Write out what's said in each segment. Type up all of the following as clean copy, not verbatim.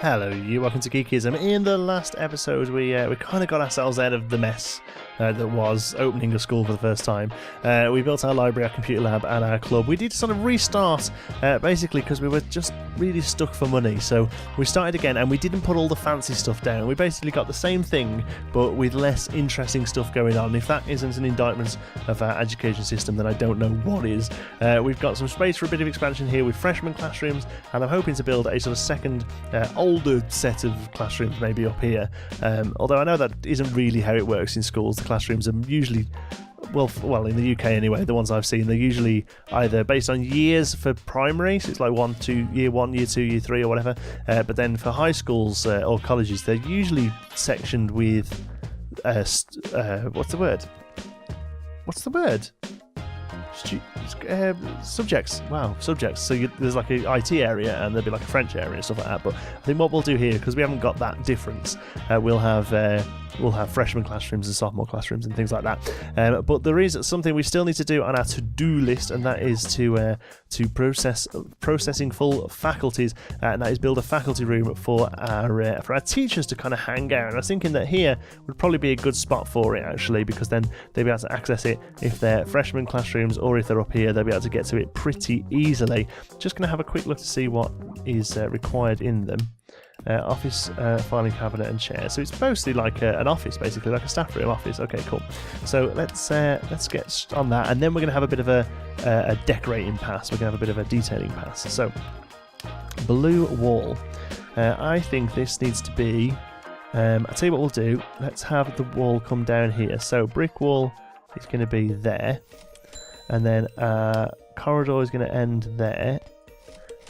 Hello, you. Welcome to Geekism. In the last episode, we kind of got ourselves out of the mess that was opening a school for the first time. We built our library, our computer lab, and our club. We did sort of restart, basically, because we were just really stuck for money. So we started again, and we didn't put all the fancy stuff down. We basically got the same thing, but with less interesting stuff going on. If that isn't an indictment of our education system, then I don't know what is. We've got some space for a bit of expansion here with freshman classrooms, and I'm hoping to build a sort of second, older set of classrooms maybe up here. Although I know that isn't really how it works in schools. The classrooms are usually, well, in the UK anyway, the ones I've seen, they're usually either based on years for primary, so it's like year 1, year 2, year 3 or whatever, but then for high schools or colleges, they're usually sectioned with what's the word? Subjects. Wow, subjects. So there's like an IT area and there'll be like a French area and stuff like that. But I think what we'll do here, because we haven't got that difference, we'll have freshman classrooms and sophomore classrooms and things like that. But there is something we still need to do on our to-do list, and that is to processing full faculties, and that is build a faculty room for our teachers to kind of hang out. And I was thinking that here would probably be a good spot for it, actually, because then they'll be able to access it if they're freshman classrooms, or if they're up here, they'll be able to get to it pretty easily. Just going to have a quick look to see what is required in them. Office, filing cabinet and chair. So it's mostly like an office, basically, like a staff room office. Okay, cool. So let's get on that, and then we're going to have a bit of a decorating pass. We're going to have a bit of a detailing pass. So blue wall. I think this needs to be. I'll tell you what we'll do. Let's have the wall come down here. So brick wall is going to be there, and then corridor is going to end there.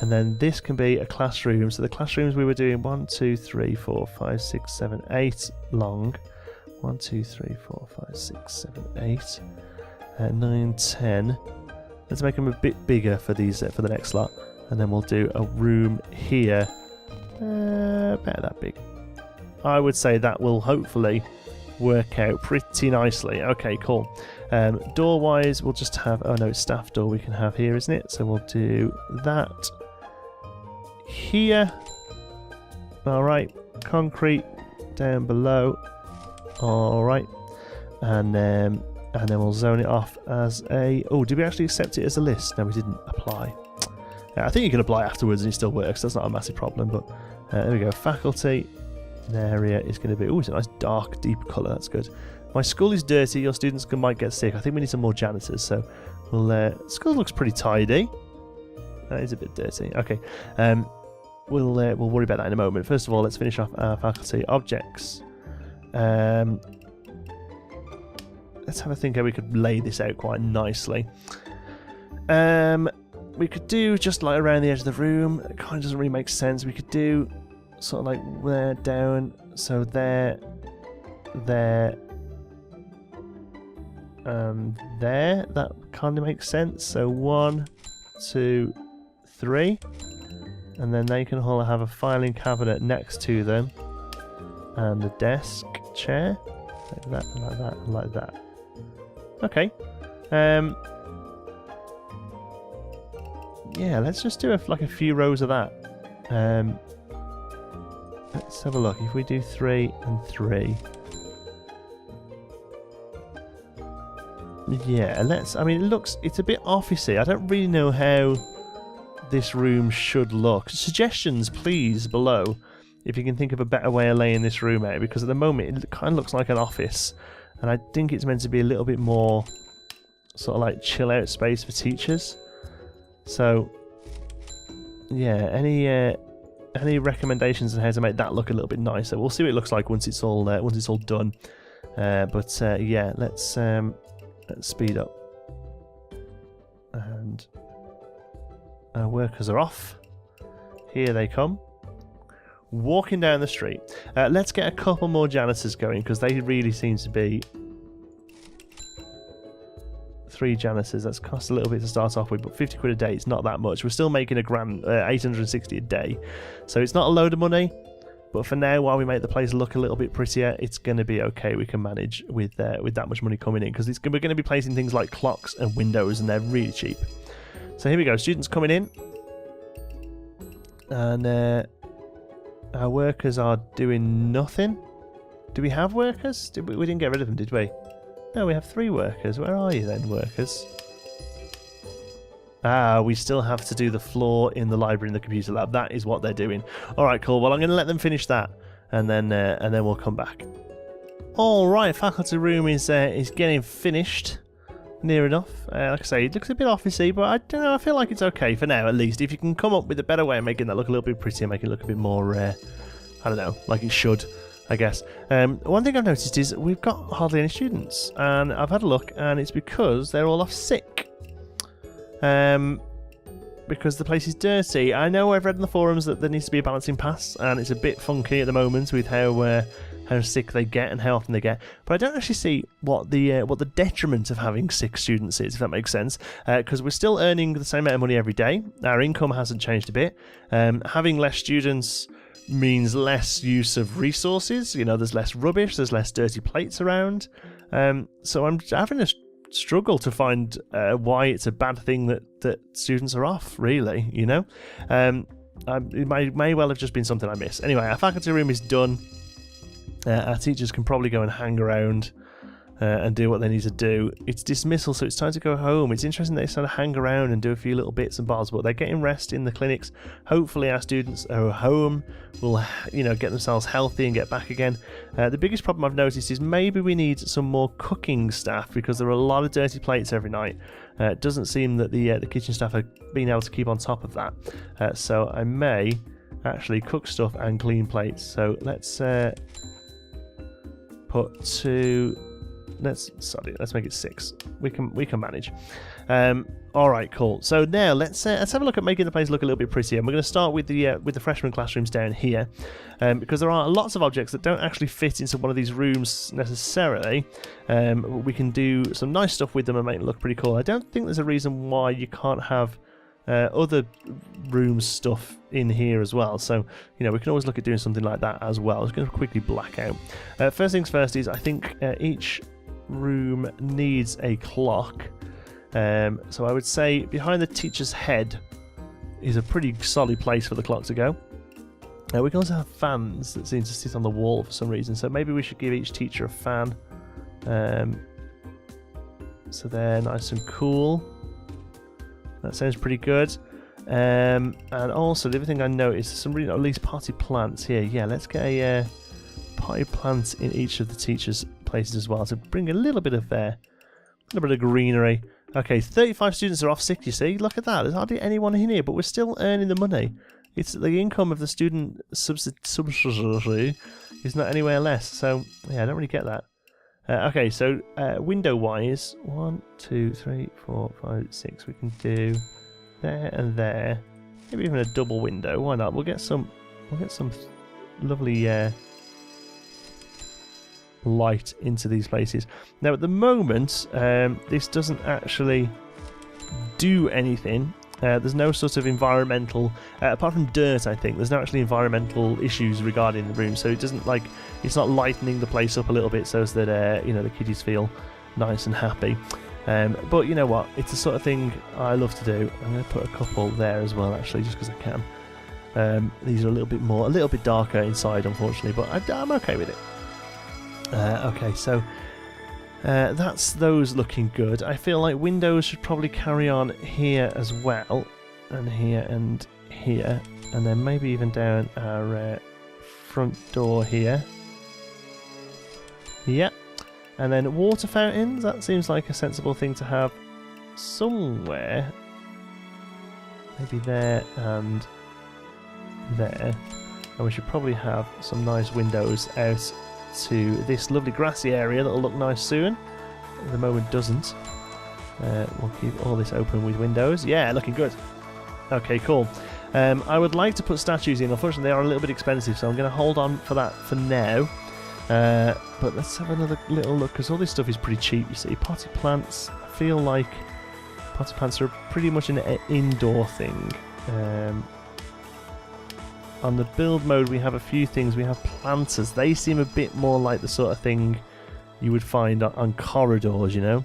And then this can be a classroom. So the classrooms we were doing 1, 2, 3, 4, 5, 6, 7, 8 long. 1, 2, 3, 4, 5, 6, 7, 8, 9, 10. Let's make them a bit bigger for these for the next slot. And then we'll do a room here, about that big. I would say that will hopefully work out pretty nicely. Okay, cool. Door wise, we'll just have. Oh no, it's staff door we can have here, isn't it? So we'll do that. Here, alright, concrete down below, alright, and then we'll zone it off as a. Oh, did we actually accept it as a list? No, we didn't apply. I think you can apply afterwards and it still works, that's not a massive problem, but there we go. Faculty, the area is going to be. Oh, it's a nice dark, deep colour, that's good. My school is dirty, your students might get sick. I think we need some more janitors, so we'll. School looks pretty tidy. That is a bit dirty. Okay, we'll worry about that in a moment. First of all, let's finish off our faculty objects. Let's have a think how we could lay this out quite nicely. We could do just like around the edge of the room. It kind of doesn't really make sense. We could do sort of like there, down, so there, there, there. That kind of makes sense. So 1, 2, 3, and then they can all have a filing cabinet next to them, and the desk chair, like that, like that, and like that. Okay. Yeah, let's just do like a few rows of that. Let's have a look. If we do 3 and 3. Yeah, let's. I mean, it's a bit officey. I don't really know how this room should look. Suggestions, please, below, if you can think of a better way of laying this room out, because at the moment it kind of looks like an office, and I think it's meant to be a little bit more sort of like chill out space for teachers. So, yeah, any recommendations on how to make that look a little bit nicer? We'll see what it looks like once it's all done. Yeah, let's speed up. And our workers are off. Here they come. Walking down the street. Let's get a couple more janitors going, because they really seem to be 3 janitors. That's cost a little bit to start off with, but 50 quid a day, it's not that much. We're still making a grand 860 a day, so it's not a load of money, but for now, while we make the place look a little bit prettier, it's going to be okay. We can manage with that much money coming in, because we're going to be placing things like clocks and windows, and they're really cheap. So here we go, students coming in, and our workers are doing nothing. Do we have workers? We didn't get rid of them, did we? No, we have 3 workers. Where are you then, workers? Ah, we still have to do the floor in the library and the computer lab. That is what they're doing. All right, cool. Well, I'm going to let them finish that, and then we'll come back. All right, faculty room is getting finished. Near enough. Like I say, it looks a bit officey, but I don't know. I feel like it's okay for now, at least. If you can come up with a better way of making that look a little bit prettier, make it look a bit more, I don't know, like it should, I guess. One thing I've noticed is we've got hardly any students, and I've had a look, and it's because they're all off sick. Because the place is dirty. I know I've read in the forums that there needs to be a balancing pass, and it's a bit funky at the moment with how sick they get and how often they get, but I don't actually see what the detriment of having sick students is, if that makes sense, because we're still earning the same amount of money every day. Our income hasn't changed a bit. Having less students means less use of resources. You know, there's less rubbish, there's less dirty plates around, so I'm having a struggle to find why it's a bad thing that students are off, really, you know. It may well have just been something I missed. Anyway, our faculty room is done. Our teachers can probably go and hang around and do what they need to do. It's dismissal, so it's time to go home. It's interesting they sort of hang around and do a few little bits and bobs, but they're getting rest in the clinics. Hopefully our students are home, will, you know, get themselves healthy and get back again. The biggest problem I've noticed is maybe we need some more cooking staff, because there are a lot of dirty plates every night. It doesn't seem that the kitchen staff are being able to keep on top of that. So I may actually cook stuff and clean plates. So let's put 2. Let's make it 6. We can manage. All right, cool. So now let's have a look at making the place look a little bit prettier. And we're going to start with the freshman classrooms down here, because there are lots of objects that don't actually fit into one of these rooms necessarily. We can do some nice stuff with them and make it look pretty cool. I don't think there's a reason why you can't have other room stuff in here as well, so you know we can always look at doing something like that as well. I'm just going to quickly black out. First things first is I think each room needs a clock, so I would say behind the teacher's head is a pretty solid place for the clock to go. We can also have fans that seem to sit on the wall for some reason, so maybe we should give each teacher a fan, so they're nice and cool. That sounds pretty good. And also, the other thing I noticed is some really, at least potty plants here. Yeah, let's get a potty plant in each of the teachers' places as well to bring a little bit of greenery. Okay, 35 students are off sick, you see. Look at that. There's hardly anyone in here, but we're still earning the money. It's the income of the student subsidy is not anywhere less. So, yeah, I don't really get that. Okay, so window-wise, 1, 2, 3, 4, 5, 6. We can do there and there. Maybe even a double window. Why not? We'll get some lovely light into these places. Now, at the moment, this doesn't actually do anything. There's no sort of environmental, apart from dirt, I think, there's no actually environmental issues regarding the room, so it doesn't, like, it's not lightening the place up a little bit so as that, you know, the kiddies feel nice and happy. But you know what, it's the sort of thing I love to do. I'm going to put a couple there as well, actually, just because I can. These are a little bit darker inside, unfortunately, but I'm okay with it. Okay, so that's those looking good. I feel like windows should probably carry on here as well, and here and here, and then maybe even down our front door here. Yep. And then water fountains, that seems like a sensible thing to have somewhere. Maybe there and there. And we should probably have some nice windows out to this lovely grassy area that'll look nice soon. At the moment doesn't. We'll keep all this open with windows. Yeah, looking good. Okay, cool. I would like to put statues in. Unfortunately, they are a little bit expensive, so I'm going to hold on for that for now. But let's have another little look, because all this stuff is pretty cheap, you see. Potty plants, I feel like potty plants are pretty much an indoor thing. On the build mode we have a few things. We have planters. They seem a bit more like the sort of thing you would find on corridors, you know.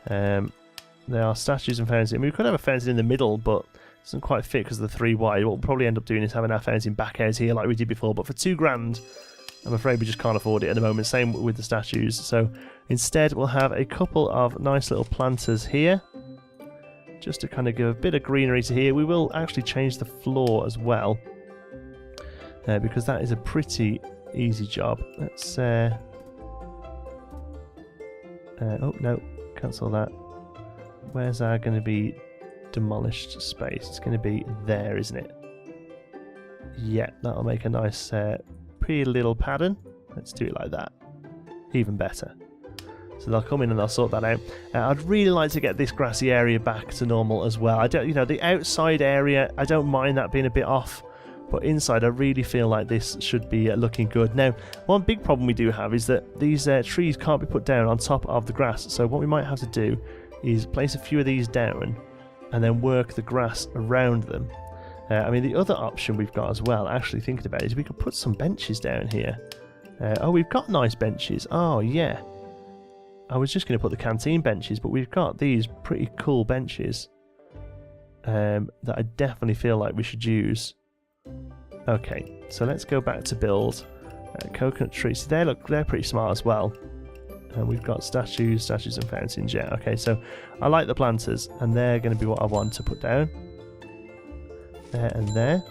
There are statues and fountains. I mean, we could have a fountain in the middle, but Doesn't quite fit because of the 3 wide. What we'll probably end up doing is having our fountain back out here like we did before, but for £2,000, I'm afraid we just can't afford it at the moment. Same with the statues. So instead we'll have a couple of nice little planters here, just to kind of give a bit of greenery to here. We will actually change the floor as well, because that is a pretty easy job. Let's oh no, cancel that. Where's our going to be demolished space? It's going to be there, isn't it? Yeah, that'll make a nice pretty little pattern. Let's do it like that. Even better. So they'll come in and they'll sort that out. I'd really like to get this grassy area back to normal as well. I don't, you know, the outside area, I don't mind that being a bit off, but inside I really feel like this should be looking good. Now, one big problem we do have is that these trees can't be put down on top of the grass. So what we might have to do is place a few of these down and then work the grass around them. I mean, the other option we've got as well, actually thinking about it, is we could put some benches down here. Oh, we've got nice benches. Oh, yeah. I was just going to put the canteen benches, but we've got these pretty cool benches that I definitely feel like we should use. Okay, so let's go back to build. Coconut trees. They're pretty smart as well. And we've got statues and fountains. Yeah, okay, so I like the planters, and they're going to be what I want to put down. There and there.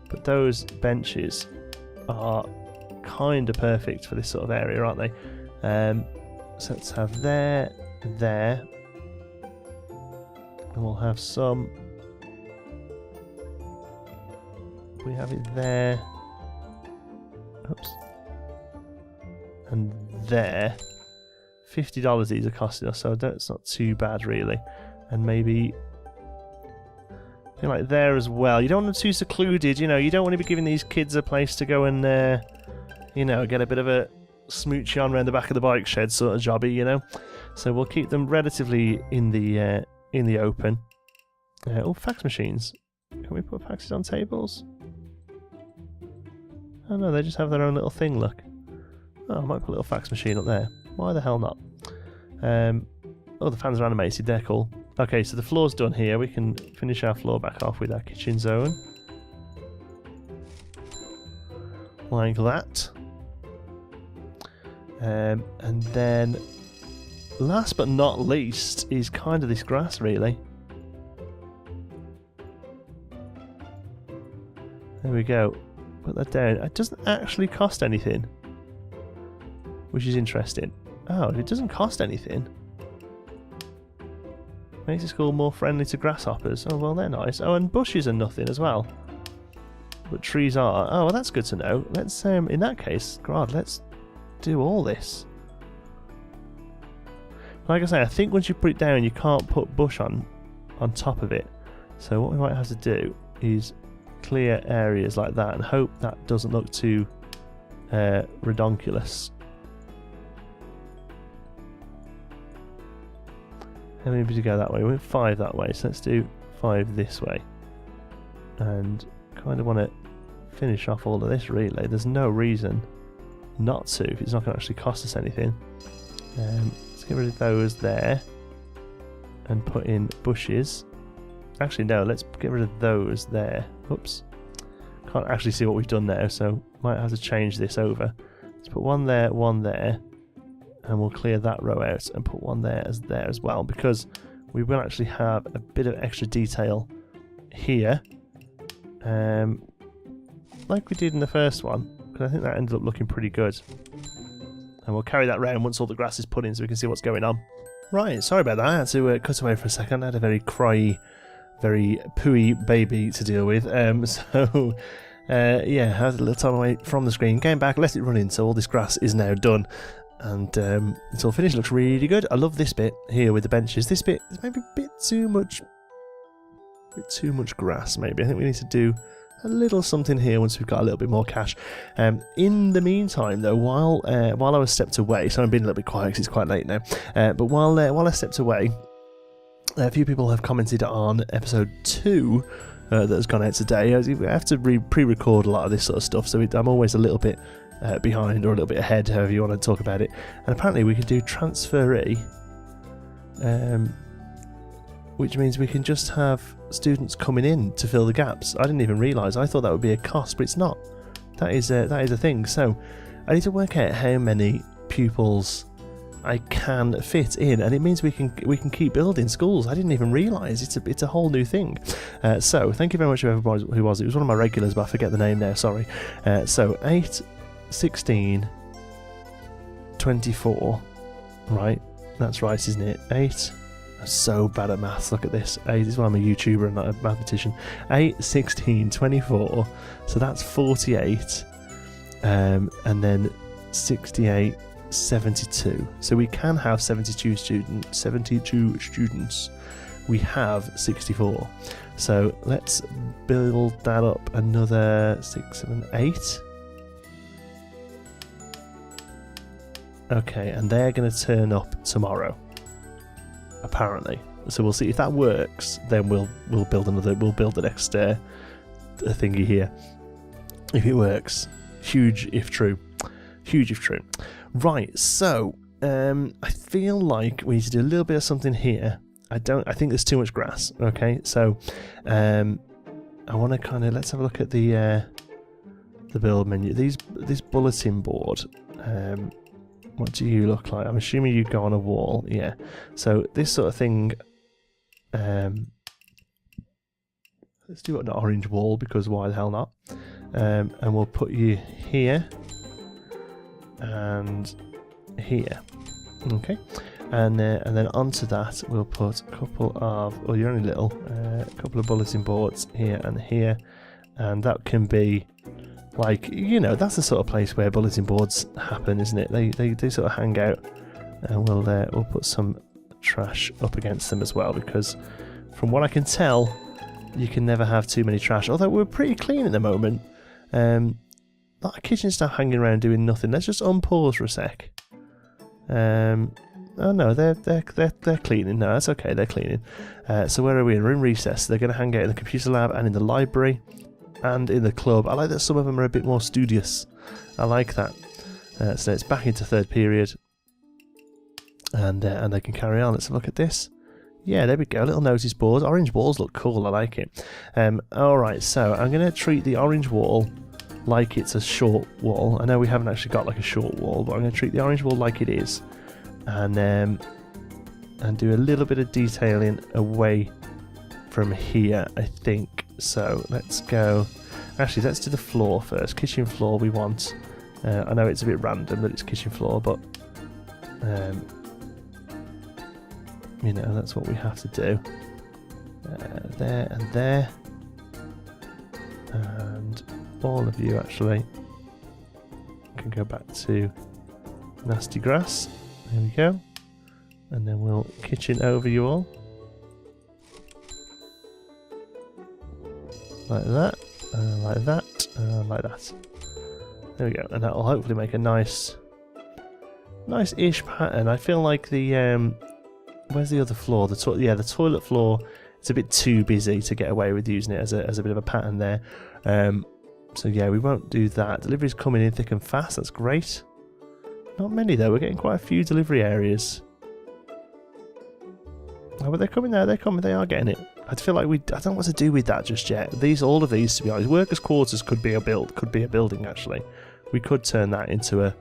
But those benches are kind of perfect for this sort of area, aren't they? So let's have there, and we'll have some. We have it there. Oops. And there. $50 these are costing us, so it's not too bad really. And maybe like there as well. You don't want them too secluded, you know. You don't want to be giving these kids a place to go and, you know, get a bit of a smoochie on around the back of the bike shed sort of jobby, you know. So we'll keep them relatively in the open. Oh, fax machines. Can we put faxes on tables? Oh no, they just have their own little thing, look. Oh, I might put a little fax machine up there. Why the hell not? Oh, the fans are animated, they're cool. Okay, so the floor's done here. We can finish our floor back off with our kitchen zone. Like that. And then, last but not least, is kind of this grass, really. There we go. Put that down. It doesn't actually cost anything, which is interesting. Oh, it doesn't cost anything. Makes the school more friendly to grasshoppers. Oh, well, they're nice. Oh, and bushes are nothing as well. But trees are. Oh, well, that's good to know. Let's, in that case, God, let's do all this. Like I say, I think once you put it down, you can't put bush on top of it. So what we might have to do is clear areas like that and hope that doesn't look too redonkulous. How many to go that way? We went 5 that way, so let's do 5 this way. And kind of want to finish off all of this, really. There's no reason not to if it's not going to actually cost us anything. Let's get rid of those there and put in bushes. Actually, no, let's get rid of those there. Oops. Can't actually see what we've done there, so might have to change this over. Let's put one there, and we'll clear that row out and put one there as well, because we will actually have a bit of extra detail here, like we did in the first one, because I think that ended up looking pretty good. And we'll carry that round once all the grass is put in so we can see what's going on. Right, sorry about that. I had to cut away for a second. I had a very cryy, very pooey baby to deal with. So yeah, I had a little time away from the screen. Came back, let it run in, so all this grass is now done. And it's all finished. Looks really good. I love this bit here with the benches. This bit is maybe a bit too much grass, maybe. I think we need to do a little something here once we've got a little bit more cash. In the meantime, though, while I was stepped away, so I'm being a little bit quiet because it's quite late now, but while I stepped away, a few people have commented on episode 2 that has gone out today. I have to pre-record a lot of this sort of stuff, so I'm always a little bit behind or a little bit ahead, however you want to talk about it. And apparently we can do transferee, which means we can just have students coming in to fill the gaps. I didn't even realise. I thought that would be a cost, but it's not. That is a thing. So I need to work out how many pupils I can fit in, and it means we can keep building schools. I didn't even realise it's a whole new thing. So thank you very much to everybody who was. It was one of my regulars, but I forget the name now. Sorry. So 8, 16, 24. Right, that's right, isn't it? 8. I'm so bad at maths. Look at this. 8 is why I'm a YouTuber and not a mathematician. 8, 16, 24. So that's 48. And then 68. 72. So we can have 72 students. We have 64. So let's build that up another 6, 7, 8. Okay, and they're going to turn up tomorrow, apparently. So we'll see if that works. Then we'll build another. We'll build the next thingy here. If it works, huge if true. Huge if true. Right, so I feel like we need to do a little bit of something here. I think there's too much grass. Okay, so I want to kind of, let's have a look at the build menu. This bulletin board. What do you look like? I'm assuming you go on a wall. Yeah. So this sort of thing. Let's do an orange wall, because why the hell not? And we'll put you here. And here, okay, and then onto that we'll put a couple of, oh, you're only little, couple of bulletin boards here and here, and that can be like, you know, that's the sort of place where bulletin boards happen, isn't it? They sort of hang out, and we'll put some trash up against them as well, because from what I can tell, you can never have too many trash. Although we're pretty clean at the moment. That kitchen staff hanging around doing nothing. Let's just unpause for a sec. Oh no, they're cleaning. No, that's okay. They're cleaning. So where are we? We're in recess. They're going to hang out in the computer lab and in the library and in the club. I like that some of them are a bit more studious. I like that. So it's back into third period, and they can carry on. Let's have a look at this. Yeah, there we go. Little notice boards. Orange walls look cool. I like it. All right. So I'm going to treat the orange wall like it's a short wall. I know we haven't actually got like a short wall, but I'm going to treat the orange wall like it is, and do a little bit of detailing away from here, I think. So let's go, actually let's do the floor first. Kitchen floor we want. I know it's a bit random that it's kitchen floor, but you know, that's what we have to do. There and there, and all of you actually can go back to nasty grass. There we go. And then we'll kitchen over you all. Like that, like that, like that. There we go. And that will hopefully make a nice-ish pattern. I feel like the where's the other floor? The toilet floor. It's a bit too busy to get away with using it as a bit of a pattern there. So yeah, we won't do that. Delivery's coming in thick and fast. That's great. Not many though. We're getting quite a few delivery areas. Oh, but they're coming there. They're coming. They are getting it. I feel like I don't know what to do with that just yet. All of these, to be honest, workers' quarters could be a building actually. We could turn that into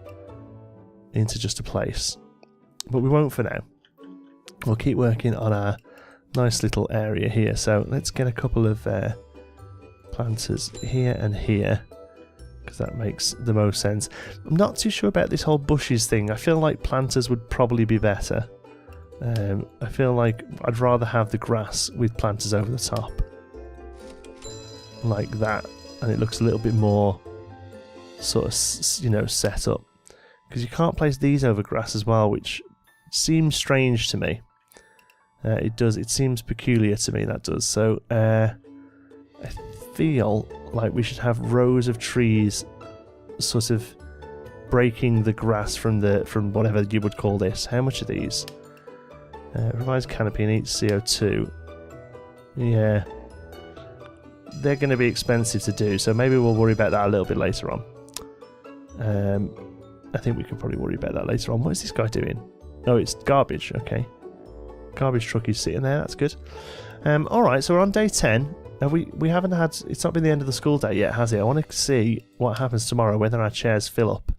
just a place, but we won't for now. We'll keep working on our nice little area here. So let's get a couple of planters here and here, because that makes the most sense. I'm not too sure about this whole bushes thing. I feel like planters would probably be better. I feel like I'd rather have the grass with planters over the top, like that, and it looks a little bit more sort of, you know, set up. Because you can't place these over grass as well, which seems strange to me. It does. It seems peculiar to me. That does. So I feel like we should have rows of trees, sort of breaking the grass from whatever you would call this. How much are these? Revised canopy and each CO2. Yeah, they're going to be expensive to do, so maybe we'll worry about that a little bit later on. I think we can probably worry about that later on. What is this guy doing? Oh, it's garbage. Okay, garbage truck is sitting there. That's good. Alright, so we're on day 10. We haven't had... It's not been the end of the school day yet, has it? I want to see what happens tomorrow, whether our chairs fill up.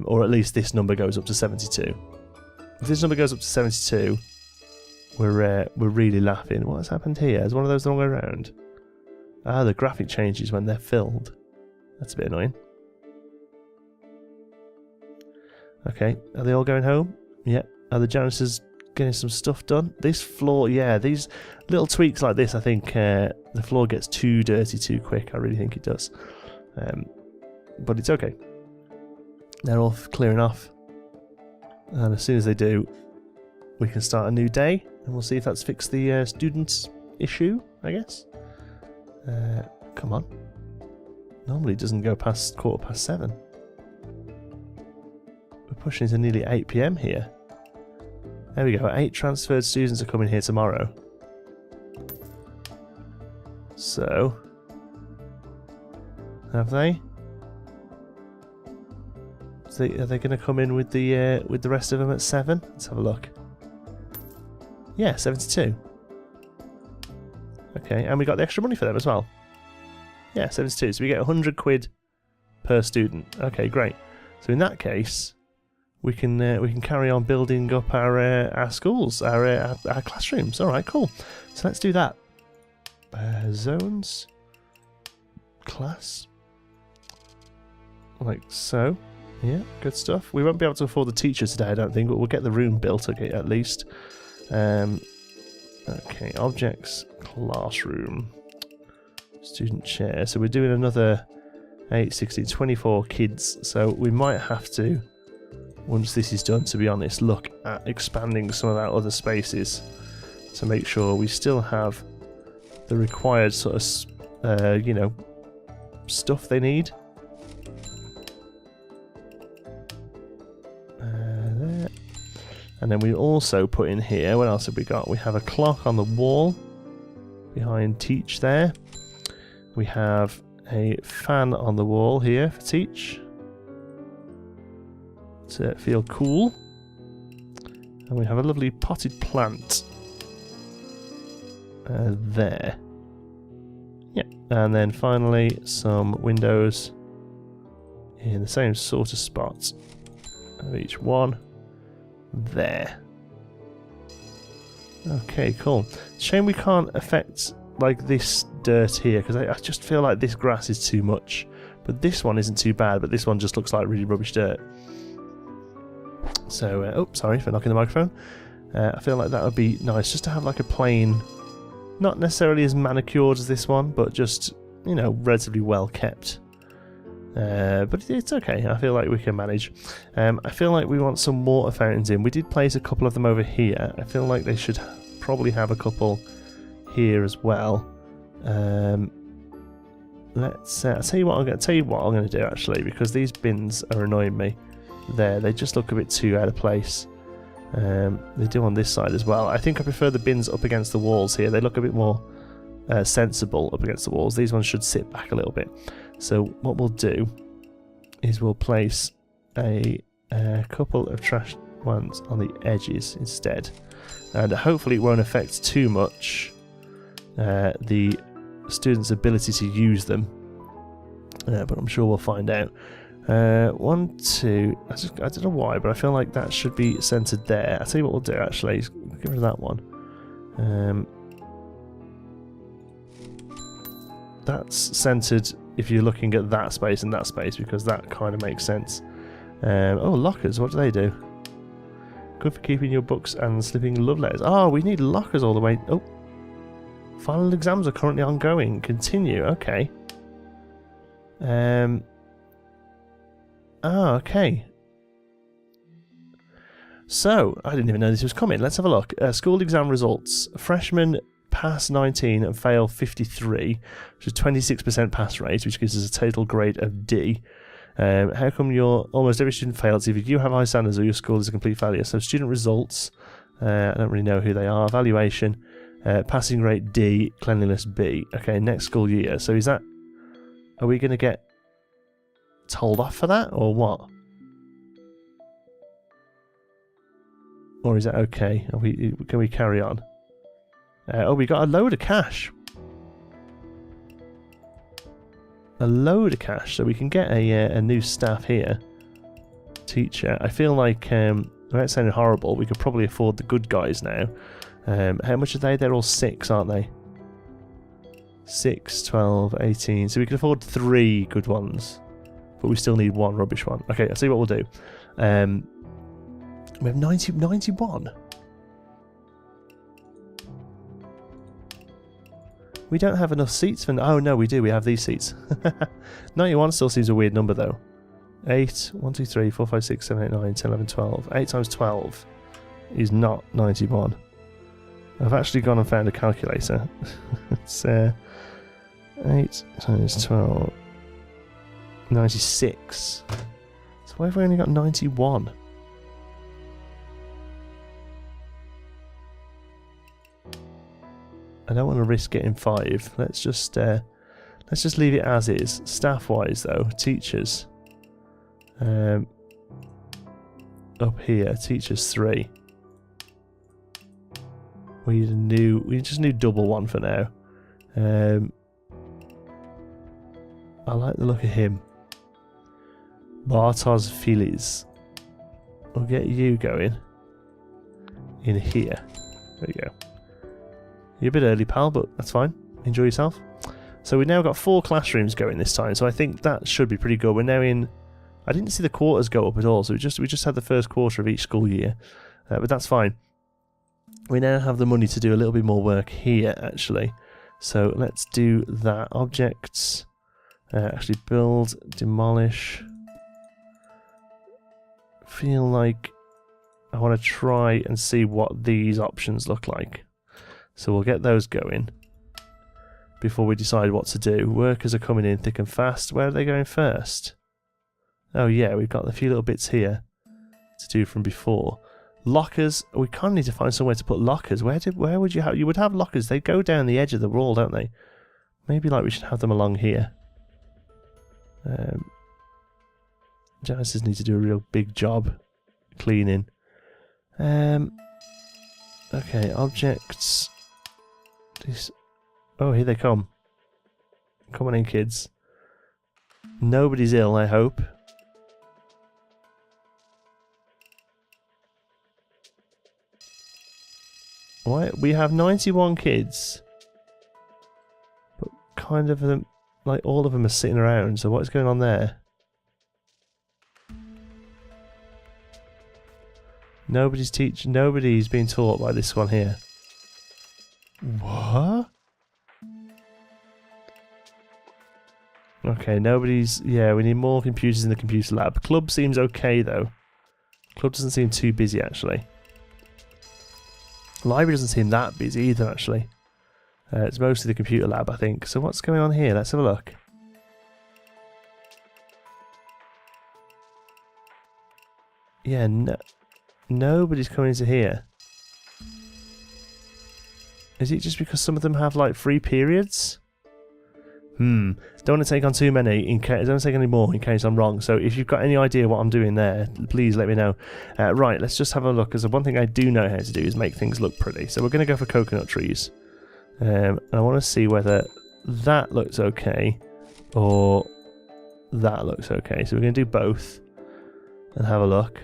Or at least this number goes up to 72. If this number goes up to 72, we're really laughing. What has happened here? Is one of those the wrong way around? Ah, the graphic changes when they're filled. That's a bit annoying. Okay, are they all going home? Yeah. Are the janitors getting some stuff done? This floor, yeah, these little tweaks like this, I think the floor gets too dirty too quick. I really think it does. But it's okay. They're all clearing off. And as soon as they do, we can start a new day. And we'll see if that's fixed the students' issue, I guess. Come on. Normally it doesn't go past 7:15. We're pushing into nearly 8 PM here. There we go. 8 transferred students are coming here tomorrow. So, have they? Are they going to come in with the rest of them at 7? Let's have a look. Yeah, 72. Okay, and we got the extra money for them as well. Yeah, 72. So we get 100 quid per student. Okay, great. So in that case, we can carry on building up our schools, our classrooms. All right, cool. So let's do that. Zones, class, like so. Yeah, good stuff. We won't be able to afford the teacher today, I don't think, but we'll get the room built, okay, at least. Okay, objects, classroom, student chair. So we're doing another 8, 16, 24 kids. So we might have to, once this is done, to be honest, look at expanding some of our other spaces to make sure we still have the required sort of, you know, stuff they need. There. And then we also put in here, what else have we got? We have a clock on the wall behind Teach there. We have a fan on the wall here for Teach to feel cool. And we have a lovely potted plant there. Yeah, and then finally some windows in the same sort of spot of each one there. Okay, cool. Shame we can't affect like this dirt here, because I just feel like this grass is too much. But this one isn't too bad, but this one just looks like really rubbish dirt. So, oh, sorry for knocking the microphone. I feel like that would be nice, just to have like a plain, not necessarily as manicured as this one, but just, you know, relatively well kept. But it's okay, I feel like we can manage. I feel like we want some water fountains in. We did place a couple of them over here. I feel like they should probably have a couple here as well. Let's I'll tell you what I'm going to do actually, because these bins are annoying me. There, they just look a bit too out of place. They do on this side as well. I think I prefer the bins up against the walls here. They look a bit more sensible up against the walls. These ones should sit back a little bit. So what we'll do is we'll place a couple of trash ones on the edges instead, and hopefully it won't affect too much the students' ability to use them. But I'm sure we'll find out. 1, 2. I don't know why, but I feel like that should be centered there. I'll tell you what we'll do actually. Get rid of that one. That's centered if you're looking at that space and that space, because that kind of makes sense. Oh, lockers. What do they do? Good for keeping your books and slipping love letters. Oh, we need lockers all the way. Oh. Final exams are currently ongoing. Continue. Okay. Oh, okay. So, I didn't even know this was coming. Let's have a look. School exam results. Freshmen pass 19 and fail 53, which is 26% pass rate, which gives us a total grade of D. How come almost every student fails? Either you have high standards or your school is a complete failure. So student results, I don't really know who they are. Evaluation, passing rate D, cleanliness B. Okay, next school year. So are we going to get told off for that, or what? Or is that okay? Can we carry on? Oh, we got a load of cash. A load of cash, so we can get a new staff here. Teacher. I feel like, without sounding horrible, we could probably afford the good guys now. How much are they? They're all 6, aren't they? 6, 12, 18. So we can afford 3 good ones. But we still need 1 rubbish one. Okay, I'll see what we'll do. We have 91. We don't have enough seats for... Oh, no, we do. We have these seats. 91 still seems a weird number, though. 8, 1, 2, 3, 4, 5, 6, 7, 8, 9, 10, 11, 12. 8 times 12 is not 91. I've actually gone and found a calculator. It's 8 times 12. 96. So why have we only got 91? I don't want to risk getting 5. Let's just leave it as is. Staff-wise, though, teachers. Up here, teachers 3. We just need double one for now. I like the look of him. Bartos Phillies. We'll get you going in here. There you go. You're a bit early, pal, but that's fine. Enjoy yourself. So we've now got 4 classrooms going this time, so I think that should be pretty good. We're now in... I didn't see the quarters go up at all, so we just had the first quarter of each school year. But that's fine. We now have the money to do a little bit more work here, actually. So let's do that. Objects. Actually build, demolish. Feel like I want to try and see what these options look like. So we'll get those going before we decide what to do. Workers are coming in thick and fast. Where are they going first? Oh yeah, we've got a few little bits here to do from before. Lockers. We kind of need to find somewhere to put lockers. Where would you have? You would have lockers. They go down the edge of the wall, don't they? Maybe like we should have them along here. Janitors need to do a real big job cleaning. Okay, objects. Oh, here they come. Come on in, kids. Nobody's ill, I hope. Why? We have 91 kids. But kind of them, like all of them are sitting around, so what's going on there? Nobody's being taught by this one here. What? Okay, nobody's... Yeah, we need more computers in the computer lab. Club seems okay, though. Club doesn't seem too busy, actually. Library doesn't seem that busy either, actually. It's mostly the computer lab, I think. So what's going on here? Let's have a look. Yeah, nobody's coming into here. Is it just because some of them have, like, free periods? Don't want to take on too many, don't want to take any more in case I'm wrong. So if you've got any idea what I'm doing there, please let me know. Right, let's just have a look, because the one thing I do know how to do is make things look pretty. So we're going to go for coconut trees. And I want to see whether that looks okay, or that looks okay. So we're going to do both, and have a look.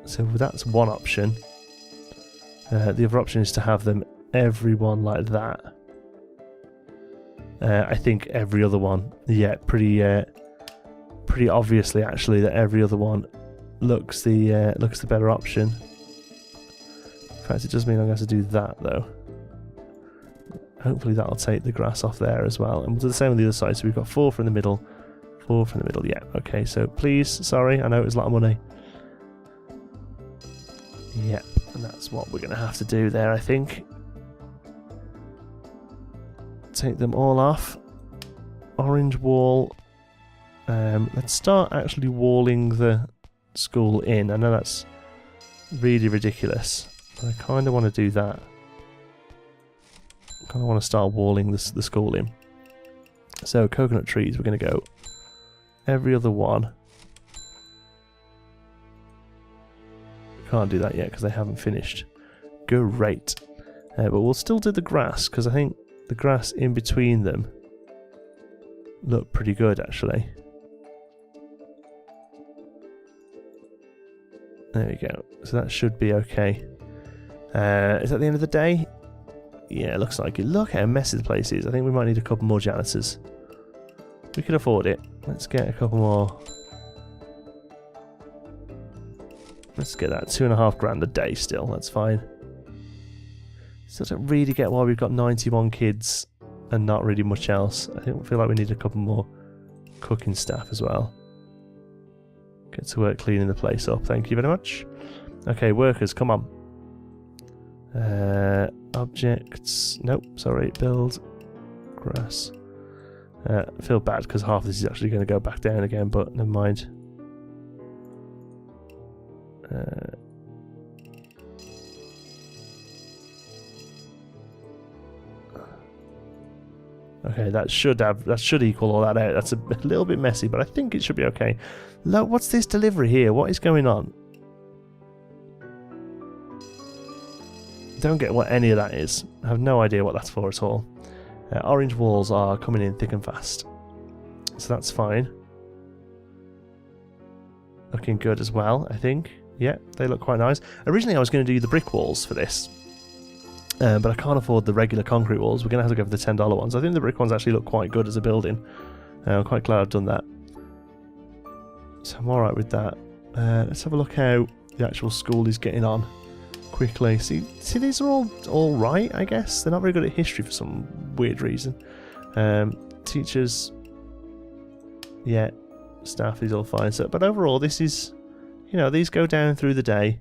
So that's one option. The other option is to have them everyone like that. I think every other one, yeah, pretty obviously actually that every other one looks the better option. In fact, it does mean I'm going to have to do that though. Hopefully that'll take the grass off there as well, and we'll do the same on the other side. So we've got 4 from the middle, 4 from the middle. Yeah, okay. So please, sorry, I know it was a lot of money. Yep, and that's what we're going to have to do there, I think. Take them all off. Orange wall. Let's start actually walling the school in. I know that's really ridiculous, but I kind of want to do that. I kind of want to start walling the school in. So coconut trees, we're going to go every other one. Can't do that yet because they haven't finished. great. But we'll still do the grass, because I think the grass in between them look pretty good, actually. There we go. So that should be okay. Is that the end of the day? Yeah, looks like it. Look how messy the place is. I think we might need a couple more janitors. We can afford it. Let's get a couple more. Let's get that. $2,500 a day still. That's fine. Still don't really get why we've got 91 kids and not really much else. I feel like we need a couple more cooking staff as well. Get to work cleaning the place up. Thank you very much. Okay, workers, come on. Objects. Nope, sorry. Build. Grass. I feel bad because half of this is actually going to go back down again, but never mind. Okay, that should equal all that out. That's a little bit messy, but I think it should be okay. Look, what's this delivery here? What is going on? Don't get what any of that is. I have no idea what that's for at all. Orange walls are coming in thick and fast, so that's fine. Looking good as well, I think. Yeah, they look quite nice. Originally, I was going to do the brick walls for this. But I can't afford the regular concrete walls. We're going to have to go for the $10 ones. I think the brick ones actually look quite good as a building. I'm quite glad I've done that. So I'm alright with that. Let's have a look how the actual school is getting on quickly. See, these are all right, I guess. They're not very good at history for some weird reason. Teachers, yeah, staff is all fine. So, but overall, this is, you know, these go down through the day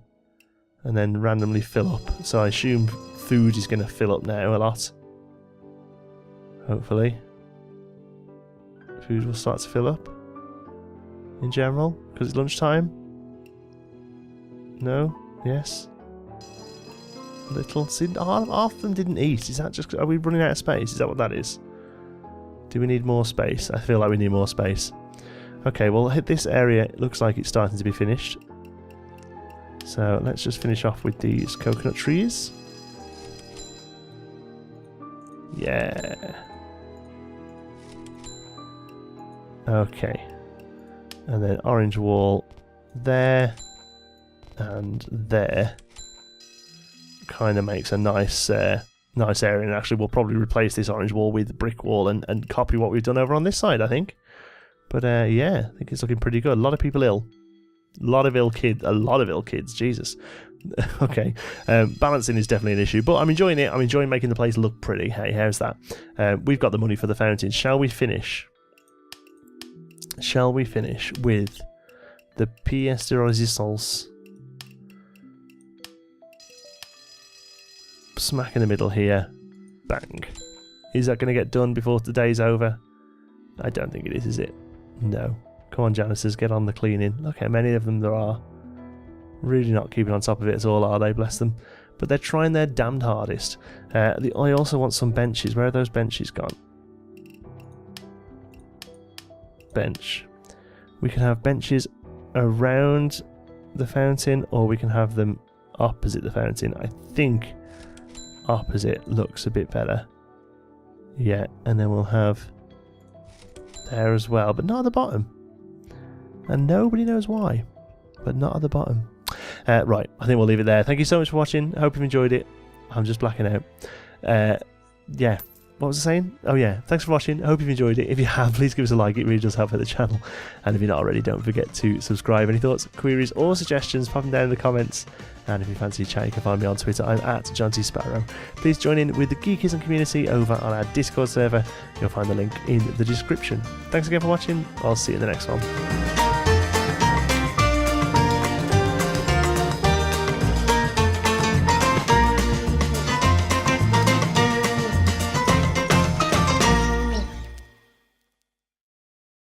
and then randomly fill up. So I assume food is going to fill up now a lot. Hopefully. Food will start to fill up in general because it's lunchtime. No? Yes? A little? See, half of them didn't eat. Is that just... Are we running out of space? Is that what that is? Do we need more space? I feel like we need more space. Okay, well, hit this area. It looks like it's starting to be finished. So let's just finish off with these coconut trees. Yeah. Okay. And then orange wall there and there. Kind of makes a nice nice area, and actually we'll probably replace this orange wall with brick wall and copy what we've done over on this side, I think. But yeah, I think it's looking pretty good. A lot of people ill. A lot of ill kids, Jesus. Okay, balancing is definitely an issue, but I'm enjoying it. I'm enjoying making the place look pretty. Hey, how's that? We've got the money for the fountain. Shall we finish? Shall we finish with the pièce de résistance? Smack in the middle here. Bang. Is that going to get done before the day's over? I don't think it is it? No. Come on, janitors, get on the cleaning. Look how many of them there are. Really not keeping on top of it at all, are they? Bless them. But they're trying their damned hardest. I also want some benches. Where are those benches gone? Bench. We can have benches around the fountain, or we can have them opposite the fountain. I think opposite looks a bit better. Yeah, and then we'll have there as well, but not at the bottom. And nobody knows why, but not at the bottom. Right, I think we'll leave it there. Thank you so much for watching. I hope you've enjoyed it. I'm just blacking out. Yeah, what was I saying? Oh yeah, thanks for watching. I hope you've enjoyed it. If you have, please give us a like. It really does help out the channel. And if you're not already, don't forget to subscribe. Any thoughts, queries, or suggestions, pop them down in the comments. And if you fancy a chat, you can find me on Twitter. I'm at John T. Sparrow. Please join in with the Geekism community over on our Discord server. You'll find the link in the description. Thanks again for watching. I'll see you in the next one.